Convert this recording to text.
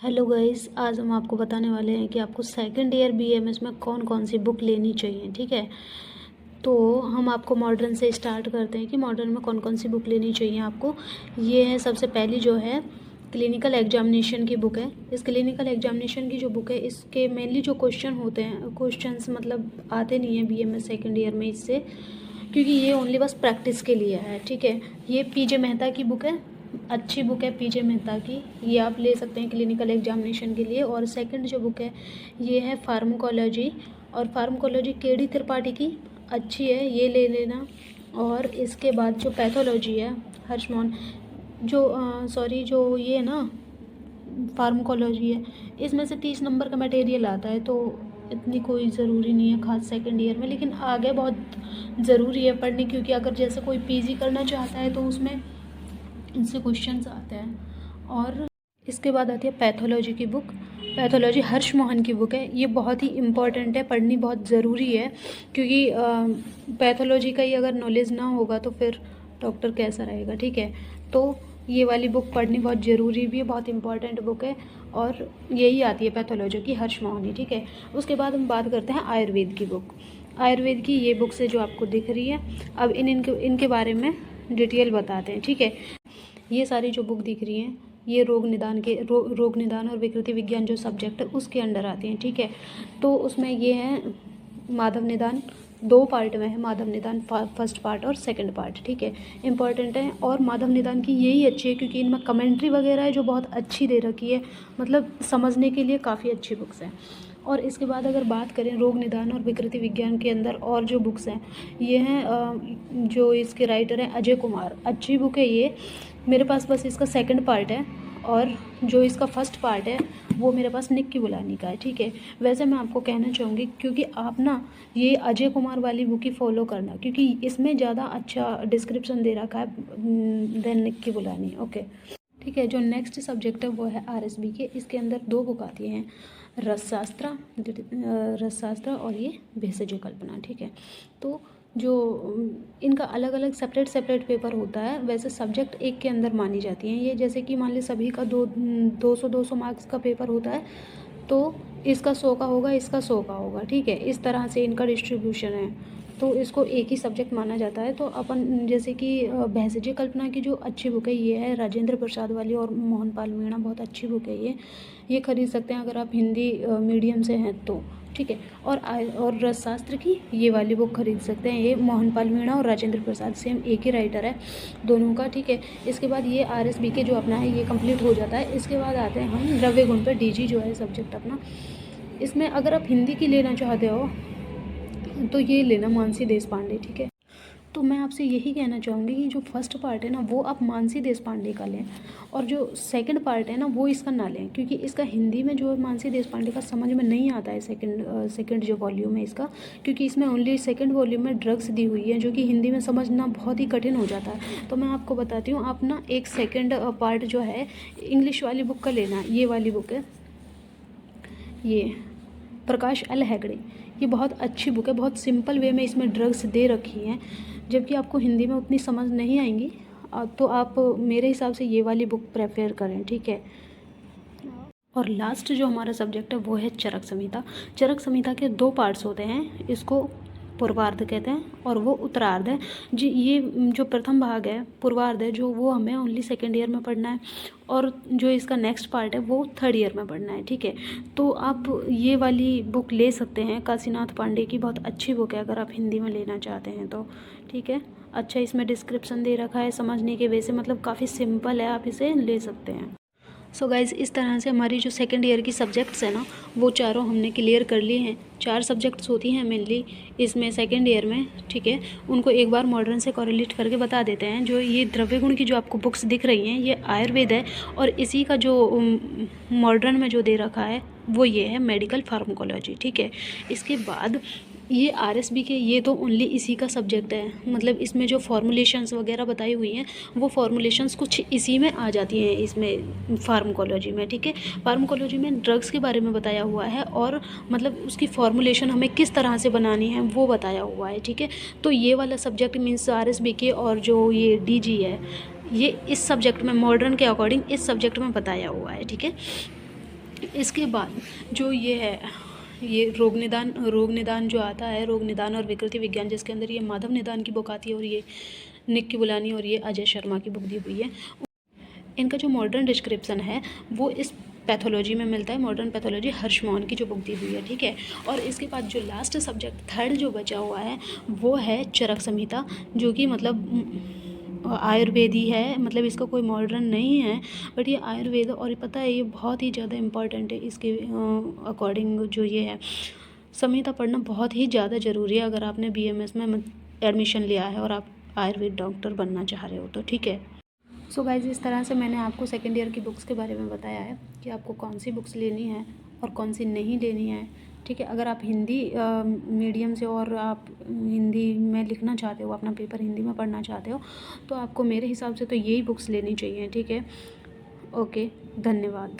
Hello guys, आज हम आपको बताने वाले हैं कि आपको सेकंड ईयर बीएमएस में कौन कौन सी बुक लेनी चाहिए। ठीक है, तो हम आपको मॉडर्न से स्टार्ट करते हैं कि मॉडर्न में कौन कौन सी बुक लेनी चाहिए आपको। ये है सबसे पहली जो है क्लिनिकल एग्जामिनेशन की बुक है। इस क्लिनिकल एग्जामिनेशन की जो बुक है, इसके मेनली जो क्वेश्चन होते हैं, क्वेश्चंस मतलब आते नहीं हैं बीएमएस सेकंड ईयर में इससे, क्योंकि ये ओनली बस प्रैक्टिस के लिए है। ठीक है, ये पीजे मेहता की बुक है, अच्छी बुक है पीजे मेहता की, ये आप ले सकते हैं क्लिनिकल एग्जामिनेशन के लिए। और सेकंड जो बुक है ये है फार्माकोलॉजी, और फार्माकोलॉजी केडी त्रिपाठी की अच्छी है, ये ले लेना। और इसके बाद जो पैथोलॉजी है हर्षमोहन जो ये है ना फार्माकोलॉजी है, इसमें से 30 नंबर का मटेरियल आता है, तो इतनी कोई ज़रूरी नहीं है खास सेकंड ईयर में, लेकिन आगे बहुत ज़रूरी है पढ़नी, क्योंकि अगर जैसे कोई पीजी करना चाहता है तो उसमें इनसे क्वेश्चंस आते हैं। और इसके बाद आती है पैथोलॉजी की बुक। पैथोलॉजी हर्ष मोहन की बुक है, ये बहुत ही इम्पॉर्टेंट है, पढ़नी बहुत ज़रूरी है, क्योंकि पैथोलॉजी का ही अगर नॉलेज ना होगा तो फिर डॉक्टर कैसा रहेगा। ठीक है, तो ये वाली बुक पढ़नी बहुत ज़रूरी भी है, बहुत इंपॉर्टेंट बुक है, और यही आती है पैथोलॉजी की हर्ष मोहन ही। ठीक है, उसके बाद हम बात करते हैं आयुर्वेद की बुक। आयुर्वेद की ये बुक से जो आपको दिख रही है, अब इनके बारे में डिटेल बताते हैं। ठीक है, ये सारी जो बुक दिख रही हैं ये रोग निदान और विकृति विज्ञान जो सब्जेक्ट है उसके अंडर आती हैं। ठीक है, तो उसमें ये है माधव निदान, 2 पार्ट में है माधव निदान, फर्स्ट पार्ट और सेकंड पार्ट। ठीक है, इंपॉर्टेंट है। और माधव निदान की यही अच्छी है क्योंकि इनमें कमेंट्री वगैरह है जो बहुत अच्छी दे रखी है, मतलब समझने के लिए काफ़ी अच्छी बुक्स हैं। और इसके बाद अगर बात करें रोग निदान और विकृति विज्ञान के अंदर और जो बुक्स हैं, ये हैं जो इसके राइटर हैं अजय कुमार, अच्छी बुक है ये। मेरे पास बस इसका सेकंड पार्ट है, और जो इसका फर्स्ट पार्ट है वो मेरे पास निक्की बुलानी का है। ठीक है, वैसे मैं आपको कहना चाहूँगी क्योंकि आप ना ये अजय कुमार वाली बुक ही फॉलो करना, क्योंकि इसमें ज़्यादा अच्छा डिस्क्रिप्शन दे रखा है देन निक्की बुलानी। ओके, ठीक है, जो नेक्स्ट सब्जेक्ट है वो है आरएसबी के। इसके अंदर 2 बुक आती हैं, रसशास्त्र और ये भेषज कल्पना। ठीक है, तो जो इनका अलग अलग सेपरेट पेपर होता है, वैसे सब्जेक्ट एक के अंदर मानी जाती हैं ये। जैसे कि मान ली सभी का 200 मार्क्स का पेपर होता है, तो इसका 100 का होगा, इसका 100 का होगा। ठीक है, इस तरह से इनका डिस्ट्रीब्यूशन है, तो इसको एक ही सब्जेक्ट माना जाता है। तो अपन जैसे कि भेषज कल्पना की जो अच्छी बुक है ये है राजेंद्र प्रसाद वाली और मोहनपाल मीणा, बहुत अच्छी बुक है ये खरीद सकते हैं अगर आप हिंदी मीडियम से हैं तो। ठीक है, और रसशास्त्र की ये वाली बुक खरीद सकते हैं, ये मोहनपाल मीणा और राजेंद्र प्रसाद, सेम एक ही राइटर है दोनों का। ठीक है, इसके बाद ये आरएसबी के जो अपना है ये कंप्लीट हो जाता है। इसके बाद आते हैं हम द्रव्य गुण पर, डीजी जो है सब्जेक्ट अपना। इसमें अगर आप हिंदी की लेना चाहते हो तो ये लेना मानसी देशपांडे। ठीक है, तो मैं आपसे यही कहना चाहूँगी कि जो फर्स्ट पार्ट है ना वो आप मानसी देशपांडे का लें, और जो सेकंड पार्ट है ना वो इसका ना लें, क्योंकि इसका हिंदी में जो मानसी देशपांडे का समझ में नहीं आता है सेकंड जो वॉल्यूम है इसका, क्योंकि इसमें ओनली सेकंड वॉल्यूम में ड्रग्स दी हुई है, जो कि हिंदी में समझना बहुत ही कठिन हो जाता है। तो मैं आपको बताती हूँ, आप ना एक सेकेंड पार्ट जो है इंग्लिश वाली बुक का लेना, ये वाली बुक है, ये प्रकाश एल हेगड़े, ये बहुत अच्छी बुक है, बहुत सिंपल वे में इसमें ड्रग्स दे रखी हैं, जबकि आपको हिंदी में उतनी समझ नहीं आएंगी, तो आप मेरे हिसाब से ये वाली बुक प्रेफर करें। ठीक है, और लास्ट जो हमारा सब्जेक्ट है वो है चरक संहिता। चरक संहिता के 2 पार्ट्स होते हैं, इसको पूर्वार्ध कहते हैं और वो उत्तरार्ध है जी। ये जो प्रथम भाग है पूर्वार्ध है, जो वो हमें ओनली सेकेंड ईयर में पढ़ना है, और जो इसका नेक्स्ट पार्ट है वो थर्ड ईयर में पढ़ना है। ठीक है, तो आप ये वाली बुक ले सकते हैं, काशीनाथ पांडे की, बहुत अच्छी बुक है अगर आप हिंदी में लेना चाहते हैं तो। ठीक है, अच्छा इसमें डिस्क्रिप्शन दे रखा है, समझने के वजह से मतलब काफ़ी सिंपल है, आप इसे ले सकते हैं। सो गाइज़, इस तरह से हमारी जो सेकेंड ईयर की सब्जेक्ट्स हैं ना वो चारों हमने क्लियर कर लिए हैं। 4 सब्जेक्ट्स होती हैं मेनली इसमें सेकेंड ईयर में। ठीक है, उनको एक बार मॉडर्न से कॉरिलेट करके बता देते हैं। जो ये द्रव्य गुण की जो आपको बुक्स दिख रही हैं ये आयुर्वेद है, और इसी का जो मॉडर्न में जो दे रखा है वो ये है मेडिकल फार्माकोलॉजी। ठीक है, इसके बाद ये आरएसबी के ये तो ओनली इसी का सब्जेक्ट है, मतलब इसमें जो फॉर्मुलेशंस वगैरह बताई हुई हैं वो फॉर्मुलेशंस कुछ इसी में आ जाती हैं इसमें फार्माकोलॉजी में। ठीक है, फार्माकोलॉजी में ड्रग्स के बारे में बताया हुआ है, और मतलब उसकी फॉर्मुलेशन हमें किस तरह से बनानी है वो बताया हुआ है। ठीक है, तो ये वाला सब्जेक्ट मीन्स आरएसबी के, और जो ये डीजी है ये इस सब्जेक्ट में मॉडर्न के अकॉर्डिंग इस सब्जेक्ट में बताया हुआ है। ठीक है, इसके बाद जो ये है, ये रोग निदान जो आता है, रोग निदान और विकृति विज्ञान, जिसके अंदर ये माधव निदान की बुक आती है और ये निक्की बुलानी और ये अजय शर्मा की बुक दी हुई है। इनका जो मॉडर्न डिस्क्रिप्शन है वो इस पैथोलॉजी में मिलता है, मॉडर्न पैथोलॉजी हर्ष मोहन की जो बुक दी हुई है, ठीक है। और इसके बाद जो लास्ट सब्जेक्ट थर्ड जो बचा हुआ है वो है चरक संहिता, जो कि मतलब आयुर्वेदी है, मतलब इसका कोई मॉडर्न नहीं है, बट ये आयुर्वेद, और ये पता है ये बहुत ही ज़्यादा इम्पॉर्टेंट है। इसके अकॉर्डिंग जो ये है संहिता पढ़ना बहुत ही ज़्यादा ज़रूरी है अगर आपने BMS में एडमिशन लिया है और आप आयुर्वेद डॉक्टर बनना चाह रहे हो तो, ठीक है। सो गाइज, इस तरह से मैंने आपको सेकेंड ईयर की बुक्स के बारे में बताया है कि आपको कौन सी बुक्स लेनी है और कौन सी नहीं लेनी है, ठीक है। अगर आप हिंदी मीडियम से और आप हिंदी में लिखना चाहते हो, अपना पेपर हिंदी में पढ़ना चाहते हो, तो आपको मेरे हिसाब से तो यही बुक्स लेनी चाहिए, ठीक है। ओके, धन्यवाद।